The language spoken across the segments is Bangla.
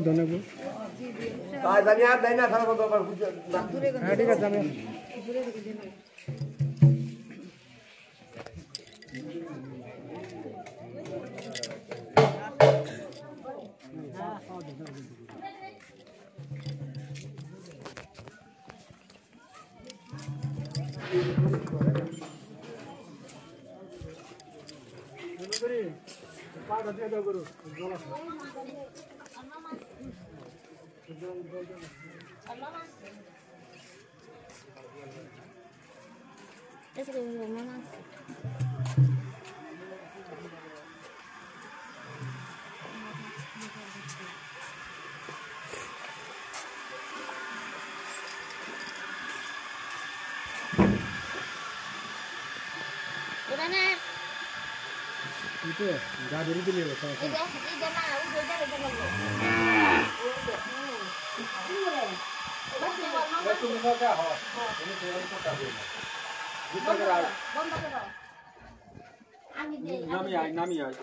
ধন্যবাদ তাই জানি আর দেয় না খারাপ কথা আবার হ্যাঁ ঠিক আছে আমি itu nggak ada itu nih sama nami ay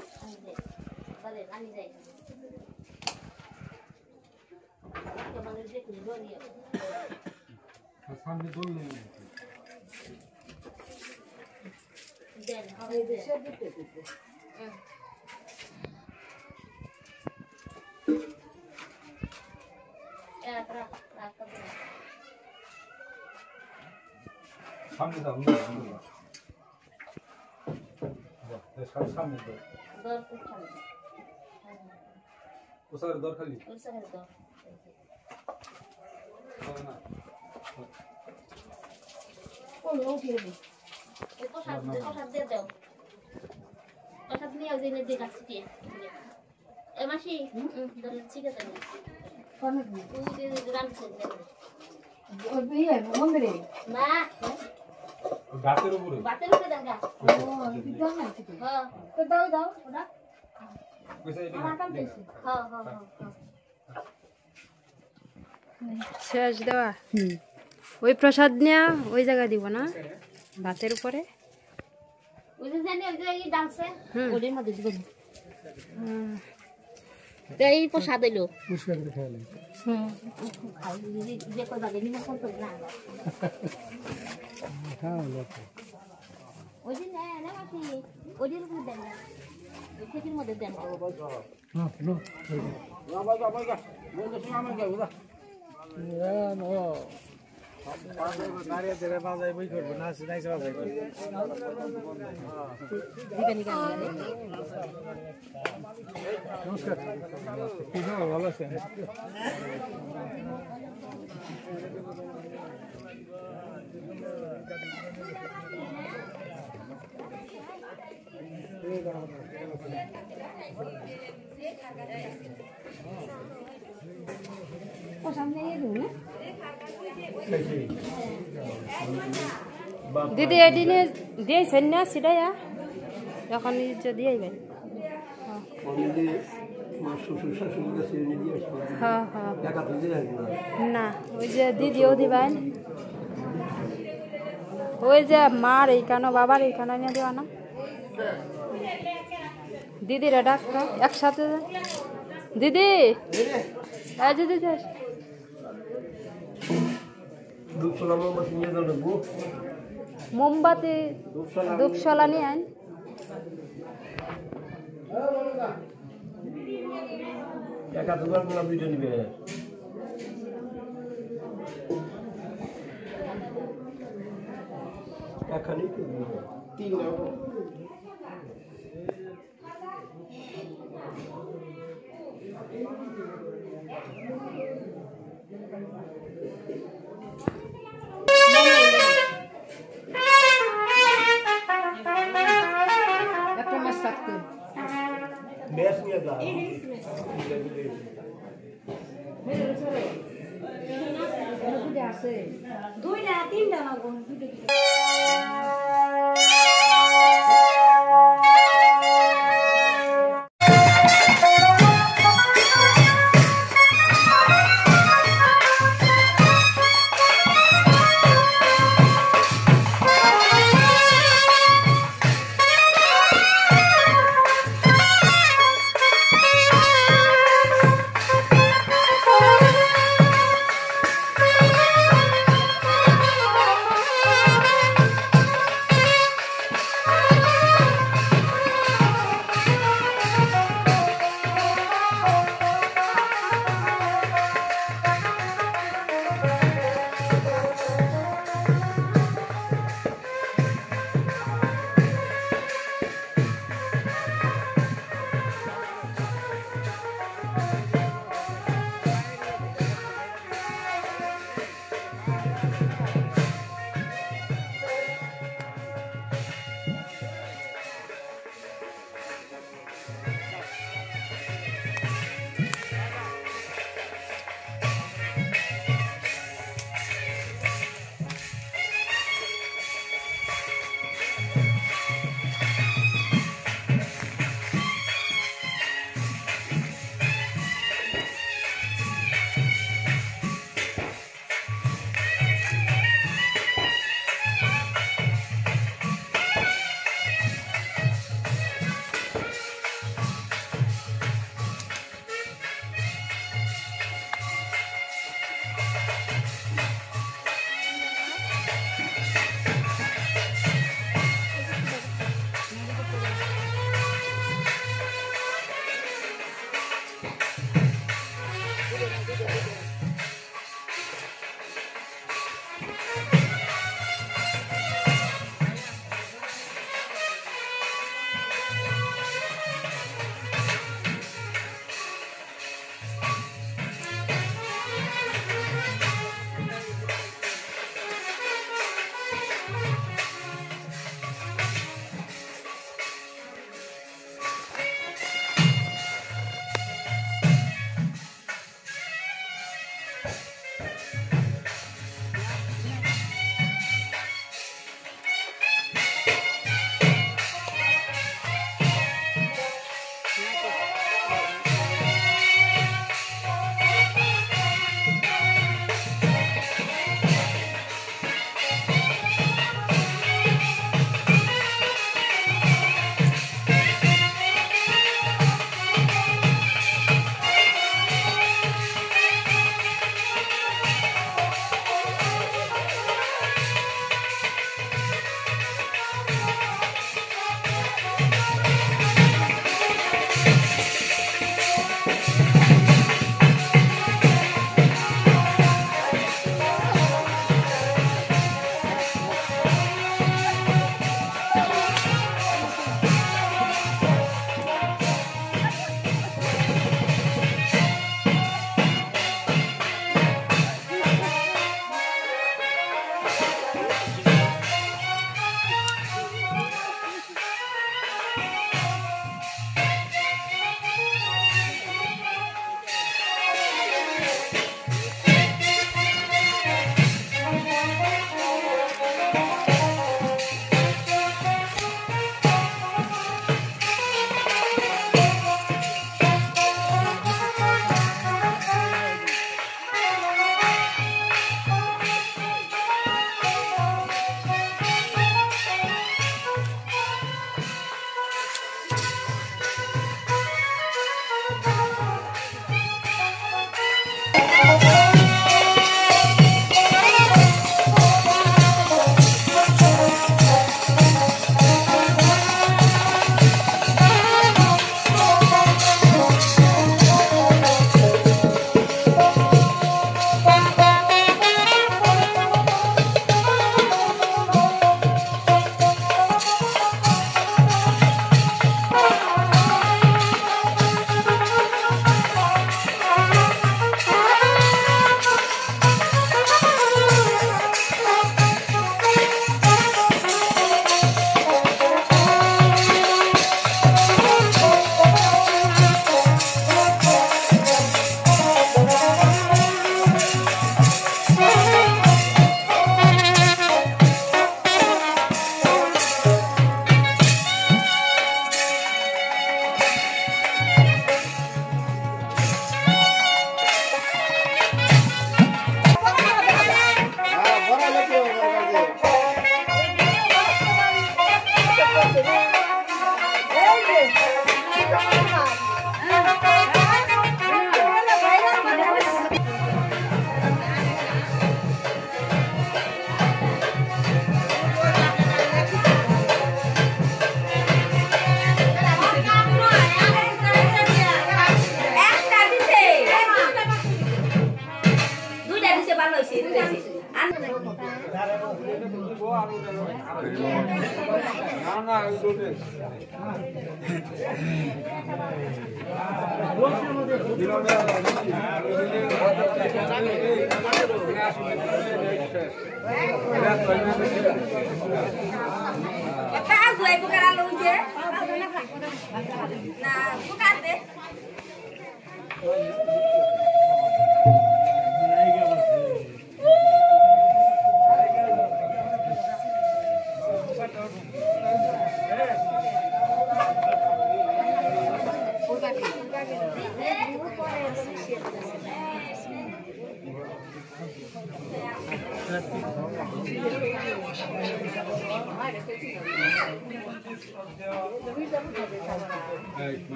সামনে দোল নেই দেন হবে দে সব দিতে সামনে দাও সামনে দর ওসার দর খালি ওসার দর না কোন ওকে রে এ প্রসাদ দিয়ে দাও প্রসাদ নিয়ে আজ এনে দিয়ে কাটছি এ মাসি দর ঠিক আছে কোন তুই রামছে ওই বিয়ে মন্দিরে না বাতের উপরে দেখা ও দিদার না ঠিক হ্যাঁ তো দাও ওটা কইছে এটা হ্যাঁ শেষ দেওয়া ওই প্রসাদ নিয়া ওই জায়গা দিব না ভাতের উপরে ওই যে জানি ওই যে এই ডালছে ওদের মধ্যে দিব এই প্রসাদ হইলো পুষ্কার করে খাইলে খাই যে কই বাগে নিমা কোন তো না হ্যাঁ লোক ওই দিন না মাসি ওদের উপরে দেন ওই খেতির মধ্যে দেন না না বাবা বন্ধু সঙ্গে আমি যাবো না নো নারিয়া তেরে বাজাই বই করব না সিনাই বাজাই করব নিকা নমস্কার কি খবর ভালো আছেন ও সামনে এই রুম না দিদি এদিনে দিয়েছেন না সিধাইয়া যখন দিয়ে আইবেন হ্যাঁ হ্যাঁ না ওই যে দিদিও দিবেন ওই যে মার এইখানে বাবার এইখানে নিয়ে দেওয়া না দিদিরা ডাক্তার একসাথে দিদি দিদি মোমবাতি ধূপশলা নিয়ে আন দুইটা তিনটা না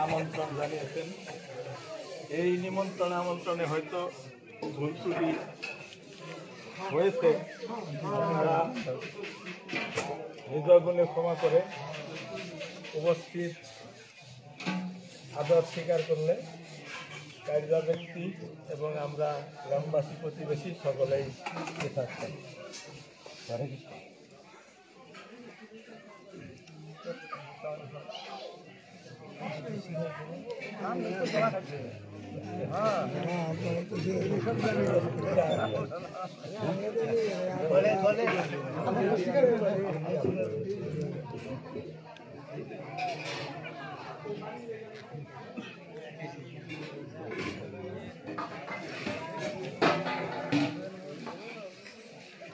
আমন্ত্রণ জানিয়েছেন। এই নিমন্ত্রণ আমন্ত্রণে হয়তো ভুল ত্রুটি হয়েছে, আপনারা হৃদয় বলে ক্ষমা করে উপস্থিত আদর স্বীকার করলে কার্য ব্যক্তি এবং আমরা গ্রামবাসী প্রতিবেশী সকলেই থাকতাম।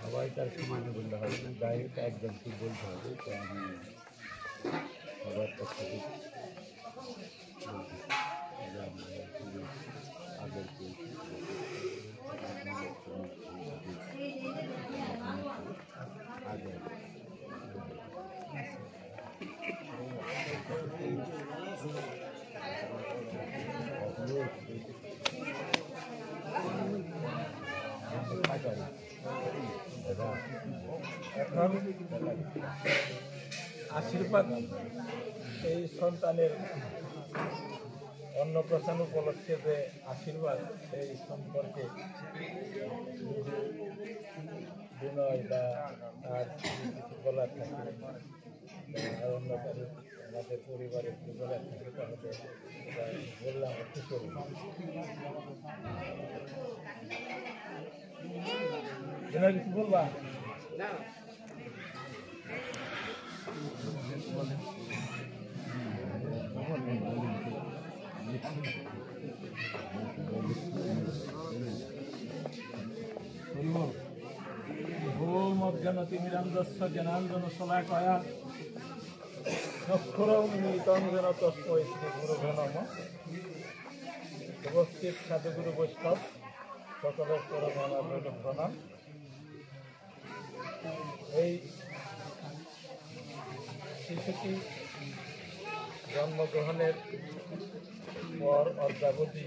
সবাই তার সমানে বলতে হবে না, ডাইরেক্ট একজনকে বলতে হবে। তো আমি সবার পক্ষ থেকে আদর পেয়েছি। এখন আশীর্বাদ এই সন্তানের অন্নপ্রাশন উপলক্ষে যে আশীর্বাদ, সেই সম্পর্কে বিনয় বা আর কিছু বলার থাকে আর অন্য কারো আমাদের পরিবারের কিছু বলার থাকে, তাহলে বললাম খুশি বিনয় কিছু বলবা না? ভূম অজ্ঞানতি নিরঞ্জস্ব জ্ঞানাঞ্জন শলাকয়া নক্ষরং নিতঞ্জন তস্মৈ শ্রী গুরুভ্যো নমঃ। উপস্থিত সাধুগুরু বৈষ্ণব সকলের চরণে আমার প্রণাম। এই শিশুটি জন্মগ্রহণের পর অদ্যাবধি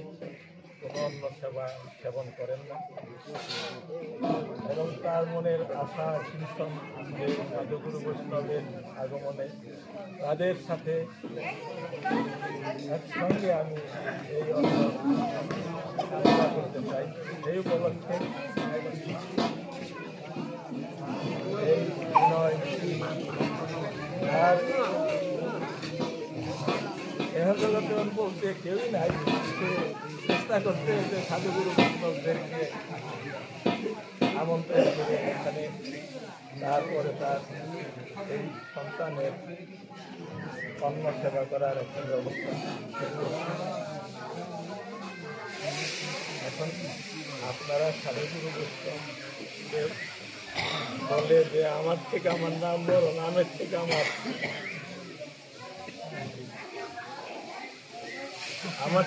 কোনো অন্য সেবন করেন না এবং তার মনের আশা চিন্তন যে সাধুগুরু বৈষ্ণবের আগমনে তাদের সাথে একসঙ্গে আমি এই অন্ন করতে চাই। এই উপলক্ষে এই বিনয় আর এখন জগতে বলতে কেউই নাই, চেষ্টা করতে হচ্ছে সাধুগুরু বৈষ্ণবদেরকে আমন্ত্রণ করে এখানে, তারপরে তার এই সন্তানের অন্ন সেবা করার একটা ব্যবস্থা। এখন আপনারা সাধুগুরু বৈষ্ণবদের বলে যে আমার থেকে আমার নাম বড়, নামের থেকে আমার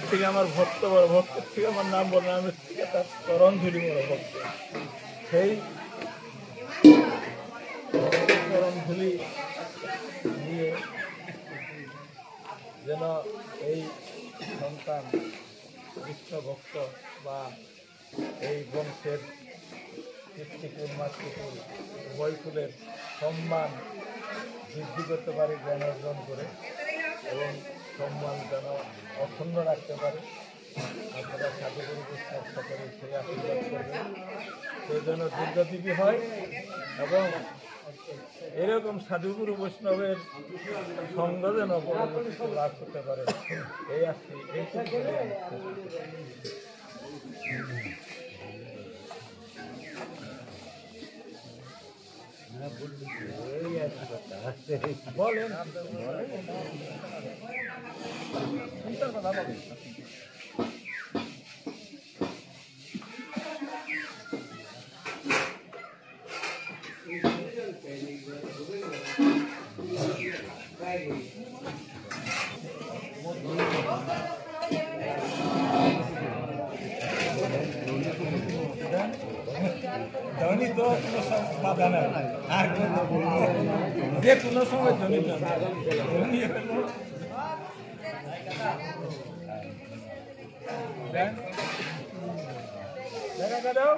থেকে আমার ভক্ত বড়, ভক্তের থেকে আমার নাম বড়, নামের থেকে তার চরণ ধুলি বড় ভক্ত। সেই চরণ ধুলি নিয়ে যেন এই সন্তান কৃষ্ণ ভক্ত বা এই বংশের পিতৃকুল মাতৃকুল উভয়কুলের সম্মান বৃদ্ধি করতে পারে, জ্ঞান অর্জন করে এবং সম্মান যেন অক্ষুণ্ণ রাখতে পারে। আপনারা সাধুগুরু বৈষ্ণব সকলে সেই আশীর্বাদ করবেন, সেই জন্য দীর্ঘজীবী হয় এবং এরকম সাধুগুরু বৈষ্ণবের সঙ্গ যেন পরবর্তীতে লাভ করতে পারে। এই আসছি এই বলেন চিন্তার কথা বলেন। ধনী তো কোনো বাধা নেই, আর যে কোনো সময় ধনী ধনী দেখা দাও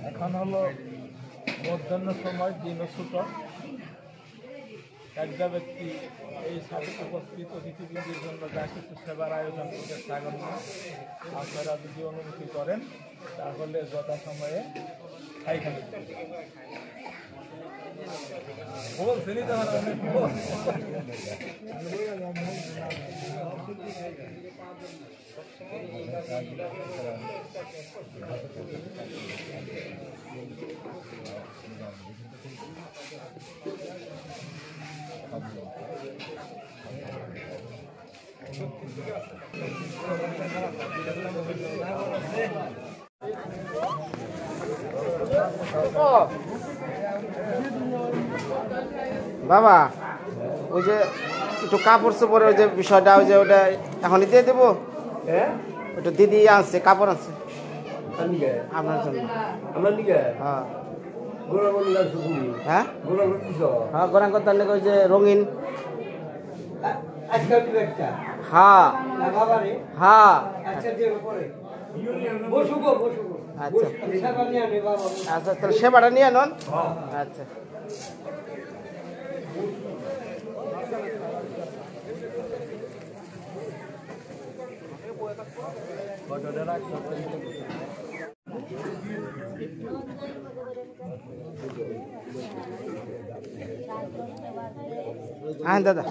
এখন হলো মধ্যাহ্ন সময় দিন ছোট একটা ব্যক্তি এই সাথে উপস্থিত অতিথিবৃন্দের জন্য যা কিছু সেবার আয়োজন করতে স্বাগত। আপনারা যদি অনুমতি করেন তাহলে যথাসময়ে খাই খালি বলছেনই তো বাবা ওই যে একটু কাপড় চোপড়ের ওই যে বিষয়টা ওই যে ওটা এখনই দিয়ে দেবো। হ্যাঁ ওটা দিদি আনছে কাপড় আনছে আনিগে আপনার জন্য। আমার নিগে হ্যাঁ গোরা বলি না শুধু হ্যাঁ গোরা বলিস হ্যাঁ গোরাঙ্গ তার লেগে ওই যে রঙিন। আজকে দিবে একটা হ্যাঁ না বাবা রে হ্যাঁ আচ্ছা দিয়ে পরে বসুগো আচ্ছা সেবা নিয়ে আনে বাবা আচ্ছা তাহলে সেবাটা নিয়ে নন। আচ্ছা হ্যাঁ দাদা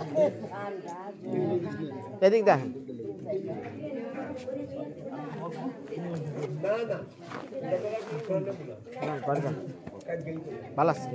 এদিক দেখেন ভালো আছে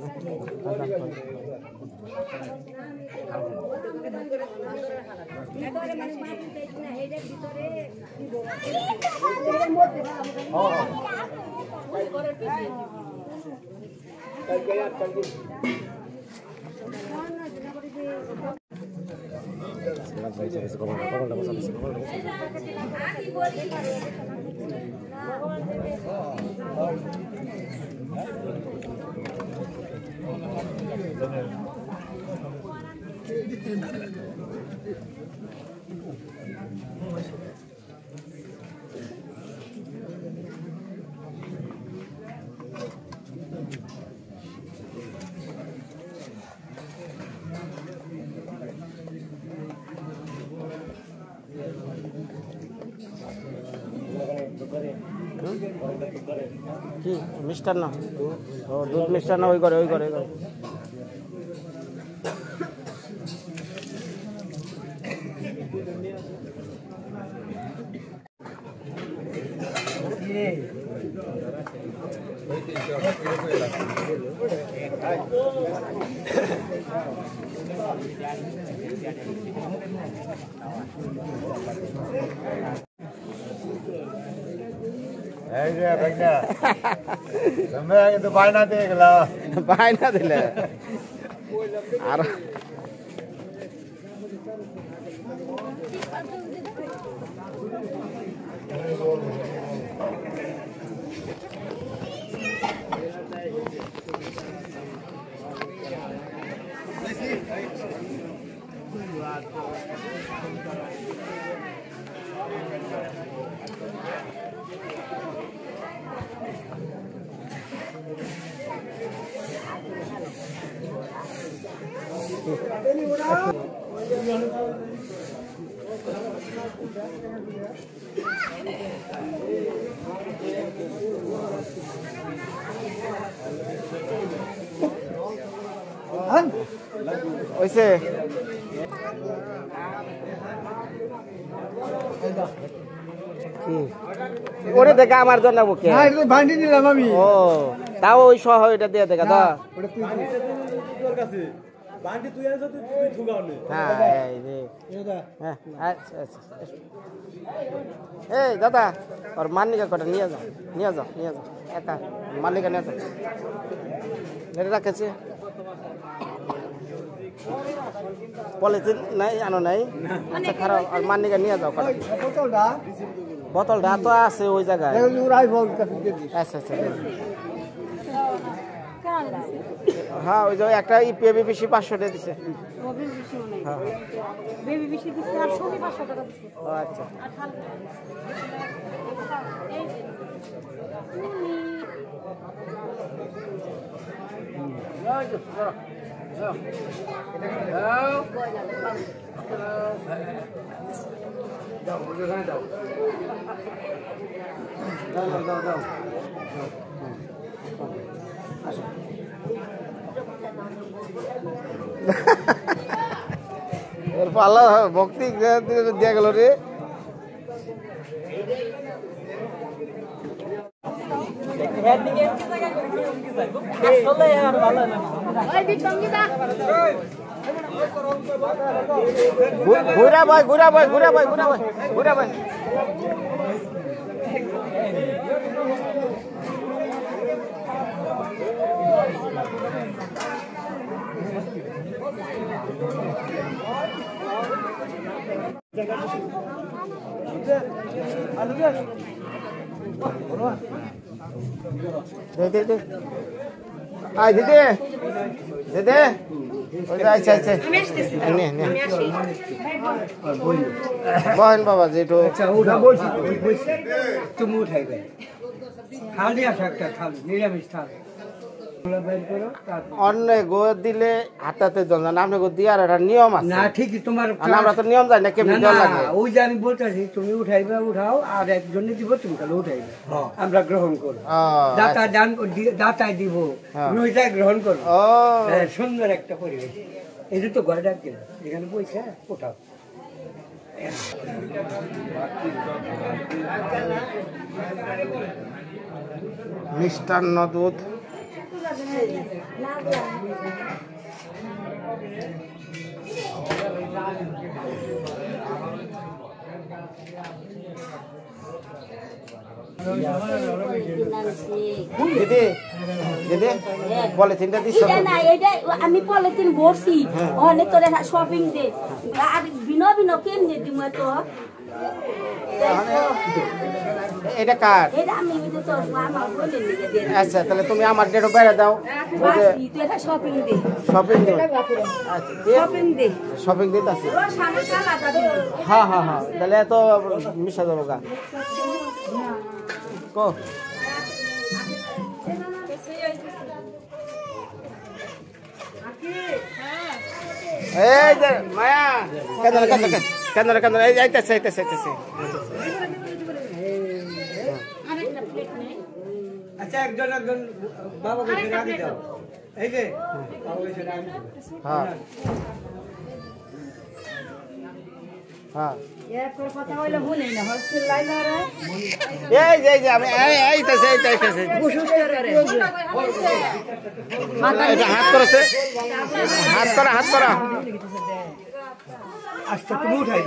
কি মিষ্টান্ন ও দুধ মিষ্টান্ন ওই করে বায়না দিয়ে গেল বায়না দিলে আর ওইসে ওরে দেখা আমার জন্য বুকে ভান্ডি নিলাম আমি ও তাও ওই সহ এটা দিয়ে দেখা দা হ্যাঁ এই যে হ্যাঁ আচ্ছা আচ্ছা এই দাদা ওর মানিকা কটা নিয়ে যাও একা মালিকা নিয়ে যাও এটা রাখেছে পলিথিন নাই আনো নাই আচ্ছা খারাপ আর মানিকা নিয়ে যাও কটা বোতলটা তো আছে ওই জায়গায় আচ্ছা আচ্ছা হ্যাঁ ওই যে একটা বেবি বেশি 500 টাকা দিছে হ্যাঁ বেবি বেশি দিছে আর সবই 500 টাকা দিছে ও আচ্ছা পাল্লা ভক্তি দিয়া গেল রে ঘুরা ভাই दे आय दीदी अच्छा अच्छा बहन बाबा जेठो তুমি উঠাইবে খালি আসা একটা খালি নিরামিষ খালি অন্য গো দিলে হাতাতে জঞ্জান আপনি গো দিয়ার একটা নিয়ম আছে না ঠিকই তোমার আমরা তো নিয়ম জানি না কেমন দেওয়া লাগে ওই যে আমি বলতেছি তুমি উঠাইবে উঠাও আর একজন দিব তুমি তাহলে উঠাইবে আমরা গ্রহণ করব দাতা দান দাতাই দিব নইটা গ্রহণ করব ও সুন্দর একটা পরিবেশ এটা তো ঘরে ডাক দিল এখানে পয়সা উঠাও মিষ্টান্ন দুধ দিদি পলিথিনটা দিচ্ছ আমি পলিথিন ভরছি অনেক তোরে শপিং দে আর ভিন্ন কেমনে দিব তো এটা কার এটা আমি তো আমার বলে নিয়ে দে আচ্ছা তাহলে তুমি আমার ডেটও বেড়ে দাও বাসি তুই এটা শপিং দে শপিং দিতে আছে ও সামনে শালা দাদু হ্যাঁ তাহলে এত মিশা যাবো গা কো এই যে মায়া কেন এই যাইতেছে আচ্ছা একজন বাবা কাছে রাখি দাও এই যে বাবা কাছে রাখি হ্যাঁ তোর কথা হইলে শুনি না হস্টেল লাইন রে এই যে আমি এইতেছে এটা হাত করা আচ্ছা তুমি উঠাই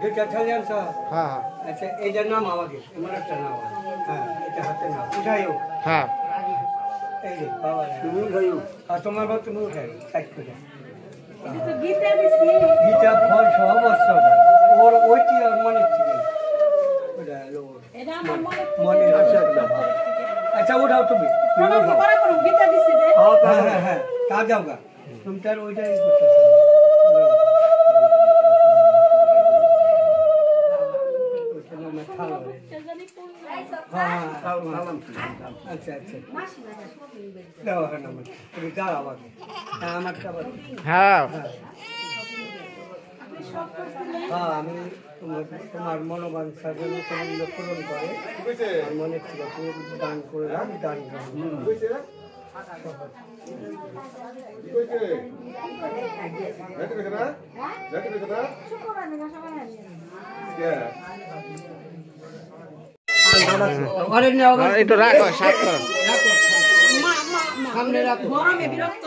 দুটা ঠালি আনছো হ্যাঁ আচ্ছা এইটার নাম আমাকে আমার একটা নাম হ্যাঁ এটা হাতে নাম উঠাইও হ্যাঁ এই যে বাবা তুমি উঠাইও আর তোমার বাবা তুমি উঠাই সাইড করে গীতা দিছি গীতা ফল সব বর্ষ ওর ওইটি আর মনে ছিল এটা আমার মনে আচ্ছা উঠাও তুমি গীতা দিছি যে হ্যাঁ তা যাও গা তুমি তার ওইটাই করতেছো আচ্ছা হ্যাঁ আমি তোমার মনোবাঞ্ছা যেন পূরণ করে মনে ছিল তুমি দান করে দান ঘরে নেওয়া একটু রাখো সাফ করো সামনে রাখো গরমে বিরক্ত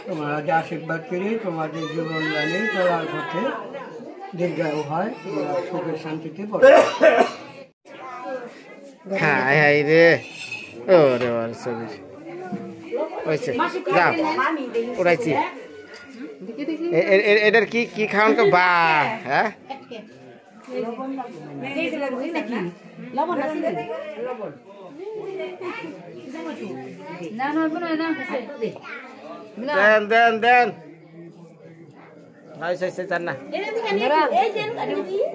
তোমরা যে আশীর্বাদ করি তোমাদের জীবন দানে চলার পথে দীর্ঘায়ু হয় তোমরা সুখে শান্তিতে পড়ো হাই হাই রে ওরে ওরে ছবি হয়েছে যাও উড়াইছি এটার কি কি খাওয়ান তো বা হ্যাঁ দেন দেন দেন চান না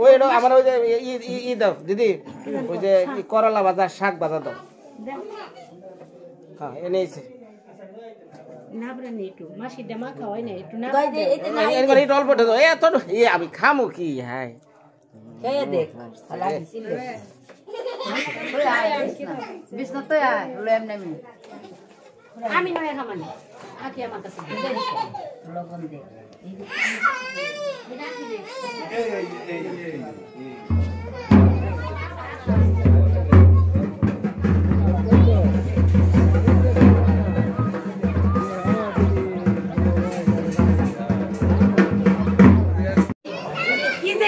ওই আমার ওই যে ই দাও দিদি ওই যে করলা ভাজা শাক ভাজা দাও হ্যাঁ এনেছে অল্প আমি খামো কি হ্যাঁ আমি নয় খামানি আকি আমার কাছে লবণ দে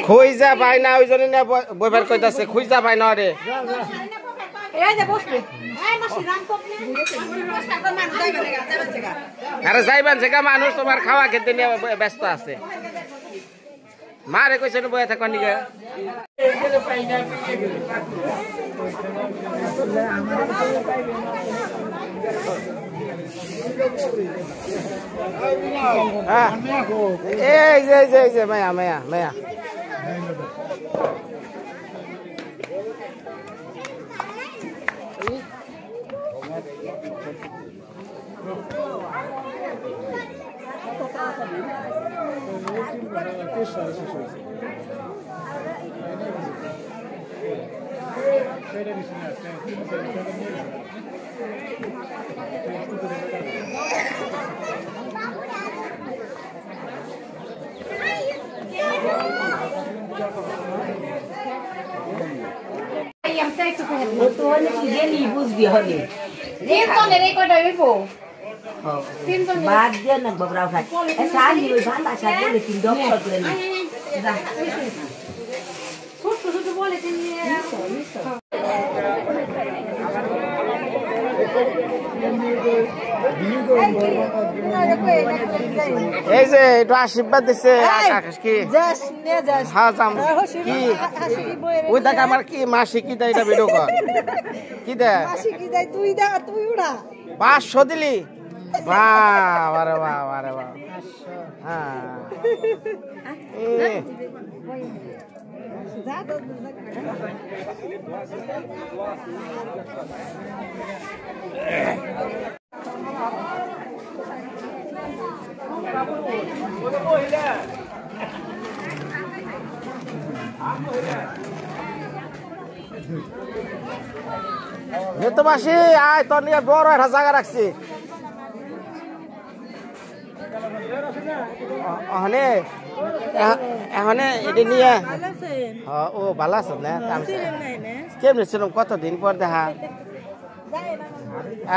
খুঁজা পাই না ওই জন্য বইবার কইতাছে খুঁজা পাই না রে আরে যাইবেন সেগা মানুষ তোমার খাওয়া খেতে নিয়ে ব্যস্ত আছে মারে কইছে বয়ে থাকবার নিকে এই যে মায়া মায়া মায়া বুঝবি হবে বাদ দিয়ে না ববরাও খাই শাড়ি ওই ভান্ডা শাড়ি বলে তিন দশ করে না ছোট ছোট বলে তিন এই যে একটু আশীর্বাদ দিচ্ছে আকাশ কি হ্যাঁ যাম কি ওই দেখ আমার কি মাসি কি দেয় এটা ভিডিও কর কি দেয় 500 দিলি বাহ আরে বাহ আরে বাহ হ্যাঁ তো মাসি আয় তোর নিয়ে বড় একটা জায়গা রাখছি এখানে এটা নিয়ে ও ভালো আছে না কেমনি ছিলাম কতদিন পর দেখা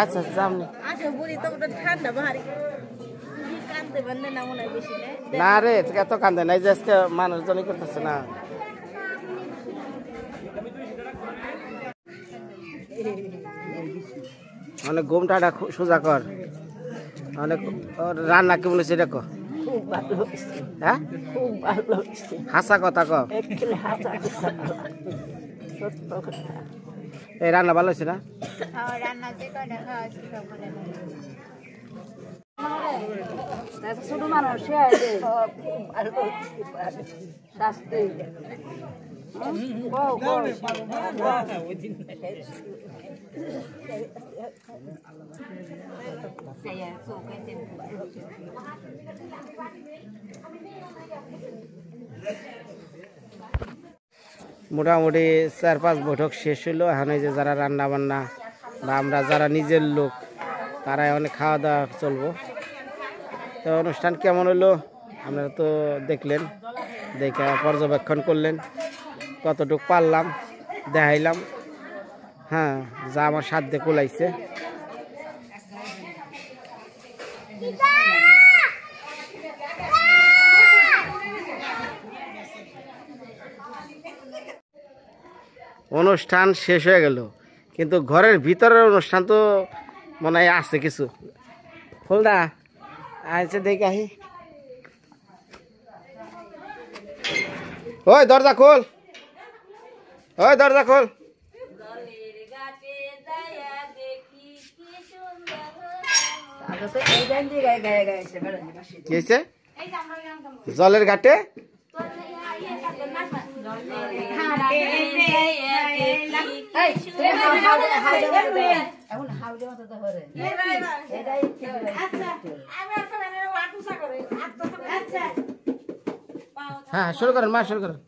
আচ্ছা যামনি না রে এত কান্দে নাই যে আজকে মানুষজনই করতেছে না অনেক ঘুমটা সোজা কর অনেক রান্না কেমন হয়েছে দেখো হ্যাঁ হাসা কথা ক এই রান্না ভালো হয়েছে না ছোট মানুষ মোটামুটি 4-5 বৈঠক শেষ হইলো এখন এই যে যারা রান্না বান্না বা আমরা যারা নিজের লোক তারা অনেক খাওয়া দাওয়া চলবো তো অনুষ্ঠান কেমন হলো আপনারা তো দেখলেন দেখে পর্যবেক্ষণ করলেন, কতটুকু পারলাম দেখাইলাম। হ্যাঁ, যা আমার সাধ্যে কুলাইছে। অনুষ্ঠান শেষ হয়ে গেল, কিন্তু ঘরের ভিতরের অনুষ্ঠান তো মনে হয় আছে কিছু। ফুলদা আইছে দেখি আহি। ওই দরজা খোল, ওই দরজা খোল। কি হয়েছে? জলের ঘাটে হ্যাঁ শুরু করেন মা, শুরু করেন।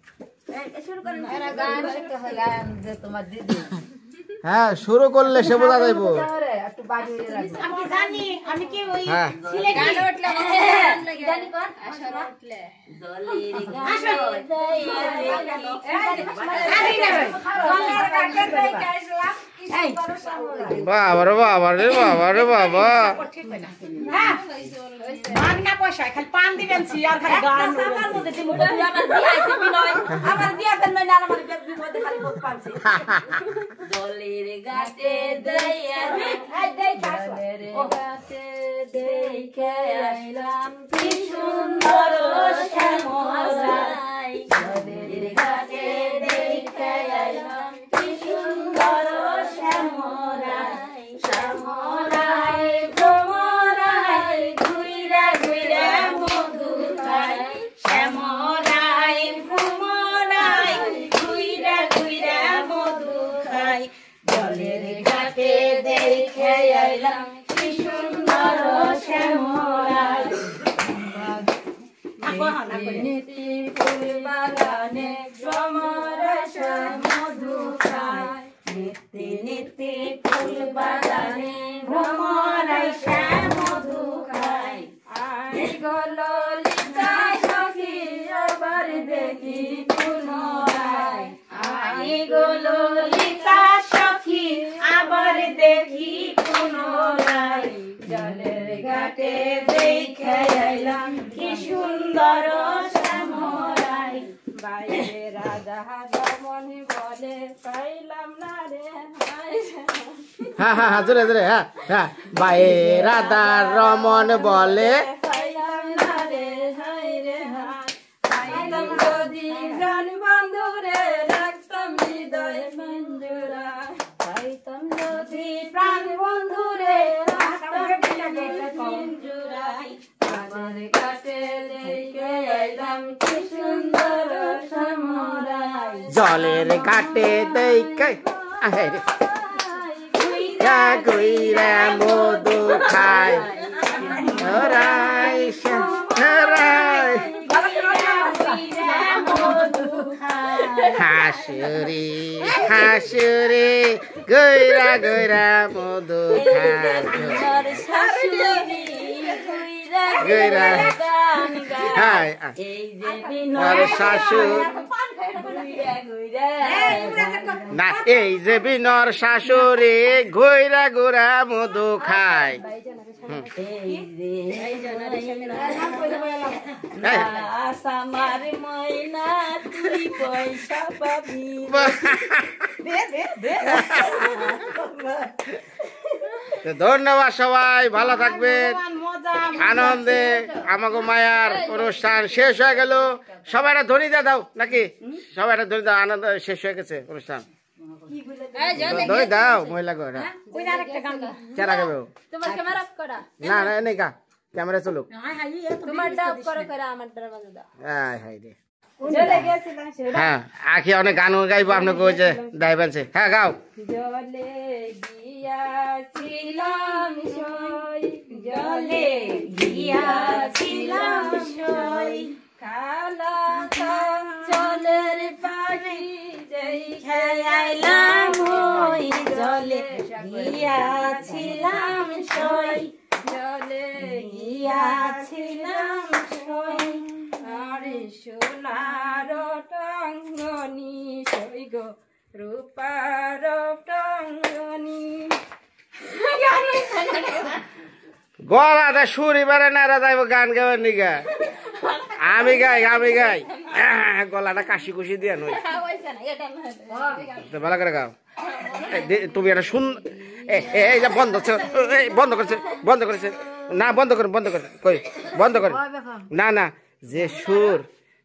হ্যাঁ শুরু করলে সে বোঝা যাইব। বাবা রে বাবা রে বাবা রে বাবা, জলের ঘাটে দেখে আইলাম কি সুন্দর শ্যামরাই, জলের ঘাটে দেখে আইলাম কি সুন্দর শ্যামরাই, শ্যামরাই ভ্রমরাই ঘুইরা ঘুইরা মধু খাই, শ্যামরাই ভ্রমরাই ঘুইরা ঘুইরা মধু খাই, জলের ঘাটে দেখে আইলাম কি সুন্দর শ্যামরাই, নীতি ফুল বাগানে ভ্রমরস মধু খাই, নীতি নীতি ফুল বাগানে ভ্রমরাই মধু খাই, আই গলো লিকা সখী আবার দেখি পুনরায়, আই গলো লিকা সখী আবার দেখি পুনরায়, জলের ঘাটে দেখে আইলাম কি সুন্দর শ্যামরাই, বাইরে রাজা দমন বলে পাইলাম না রে। হ্যাঁ হ্যাঁ হ্যাঁ জোরে জোরে, হ্যাঁ হ্যাঁ, বাইরে রাধা রমন বলে পাইলাম না রে, হাই রে হাই, পাইলাম যদি প্রাণ বন্ধুরে রাখতাম হৃদয় মঞ্জুরা, পাইতাম যদি প্রাণ বন্ধুরে রাখতাম হৃদয় মঞ্জুরাই, আমার কাছে দেখে আইলাম কি সুন্দর শ্যামরাই, জলের ঘাটে দেখে ঘুইরা মধু খায়, রাই রাই হাসুরি হাসুরি গইরা গইরা মধু খায়, গইরা হাই আর শাশুর না, এই যে বিনর শাশুড়ি ঘুইরা ঘুরা মধু খায়, আমার ময়না তুই পয়সা পাবি, ধন্যবাদ সবাই, ভালো থাকবেন আনন্দে। আমাকে মায়ার অনুষ্ঠান শেষ হয়ে গেল, সবাই একটা ধ্বনি দিয়ে দাও নাকি, সবাই একটা ধ্বনি দাও, আনন্দ শেষ হয়ে গেছে অনুষ্ঠান, ধ্বনি দাও মহিলা করে চারা গাবে তোমার ক্যামেরা অফ করা, না না নেই কা ক্যামেরা চলুক, তোমারটা অফ করো করে আমারটা বাজে দাও, হাই রে হ্যাঁ আখি অনেক গান গাইবো আপনাকে, ওই যে ডাইভান্সে, হ্যাঁ গাও। জলে গিয়াছিলাম সই, জলে গিয়াছিলাম সই, খালা জলের পানি যেই খেয়াইলাম হই, জলে গিয়াছিলাম সই, জলে গিয়াছিলাম সই, আরে সোনা গো রূপার টঙ্গনি গলাটা সুর এবারে নারা যাইব গান গাওয়ার নিগা আমি গাই গলাটা কাশি কুশি দিয়া নই ভালো করে গাও তুমি একটা শুন এই যে বন্ধ করেছে না বন্ধ করে কই বন্ধ করে না যে সুর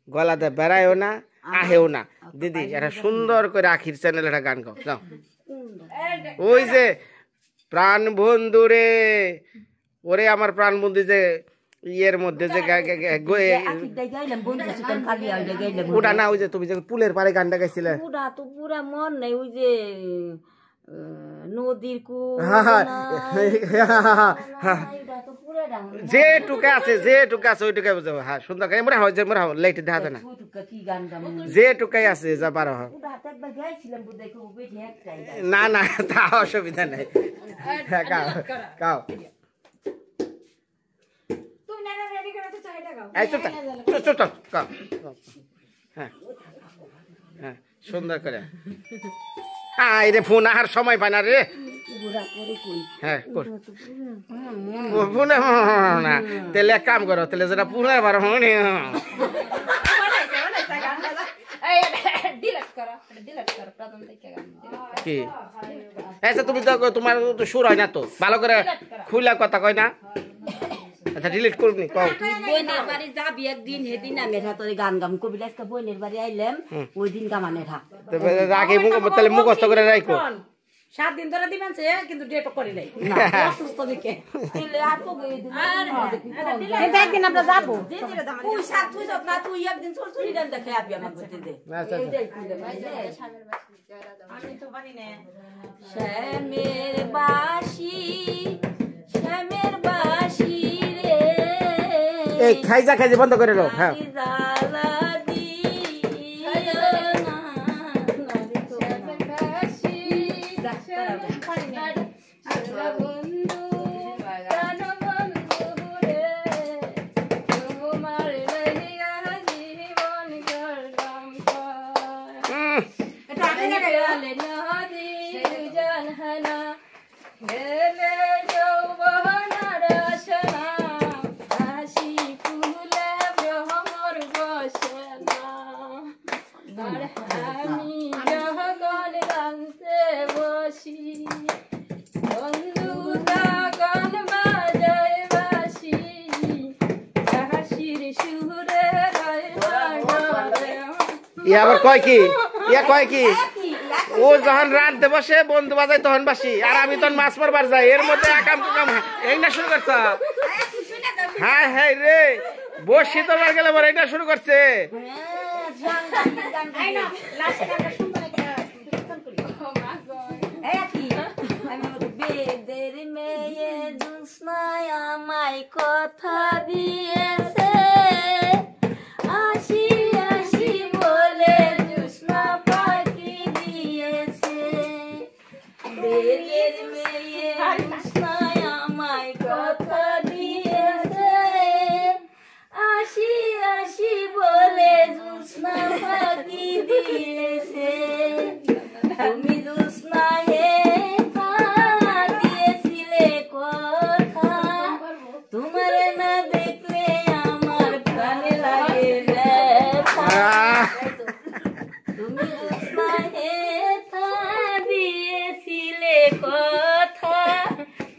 গলাতে বেড়ায়ও না আহেও না দিদি একটা সুন্দর করে আখির চ্যানেল একটা গান গাও যাও ওই যে প্রাণ বন্ধু রে ওরে আমার প্রাণ বন্ধু যে ইয়ের মধ্যে যে ওটা না ওই যে তুমি যে পুলের পারে গানটা গাইছিলে পুরা তো পুরা মন নাই ওই যে নদীর যেটুকু আছে ওইটুকাই বুঝাবো হ্যাঁ সুন্দর করে মোরা হয় যে মোরা লাইট দেখা যায় না যেটুকাই আছে যা পারো না তা অসুবিধা নাই গাও হ্যাঁ সুন্দর করে রে ফোন আর সময় পায় না রে হ্যাঁ না তাহলে এক কাম করো তাহলে যেটা পুনর বার কি আচ্ছা তুমি তো তোমার তো সুর হয় না তো ভালো করে খুলা কথা কয় না আচ্ছা ডিলিট করবি কও বইনের বাড়ি যাবি একদিন সেদিন আমি তোর গান গাম কবি আজকে বইনের বাড়ি আইলাম ওই দিন গামানে আগে তাহলে মুখস্থ করে রাখো 7 দিন ধরে দিবেন কিন্তু ডেট করে নাই অসুস্থ দিকে একদিন আমরা যাবো তুই সাত তুই সব না তুই একদিন চুরি দেন দেখে আবি আমার বলতে দে আমি তো পারি না শ্যামের বাঁশি রে এই খাইজা বন্ধ করে দাও হ্যাঁ আবার কয় কি ও যখন রাঁধতে বসে বন্ধু বাজাই তখন বাসি আর আমি তখন মাছ মারবার যাই এর মধ্যে একাম এই না শুরু করছ হ্যাঁ রে বসি তোমার গেলে বড় এটা শুরু করছে আমায় কথা দিয়েছে আমায় কথা দিয়েছে আসি বলে জুসনা ফাঁকি দিয়েছে তুমি জুসনা হে দিয়েছিলে কথা তোমার না দেখলে আমার প্রাণে লাগে তুমি জুসনা হে দিয়েছিলে কথা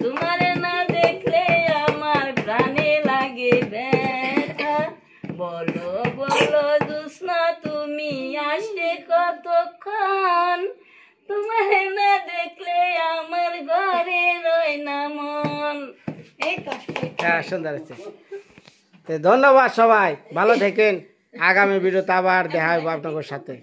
তোমার না দেখলে আমার প্রাণে লাগে ব্যথা বলো জুসনা তুমি আসলে কতক্ষণ তোমার না দেখলে আমার ঘরে রয় না মন এই তো সুন্দর আছে ধন্যবাদ সবাই ভালো থাকেন আগামী ভিডিওতে আবার দেখা হবে আপনাদের সাথে।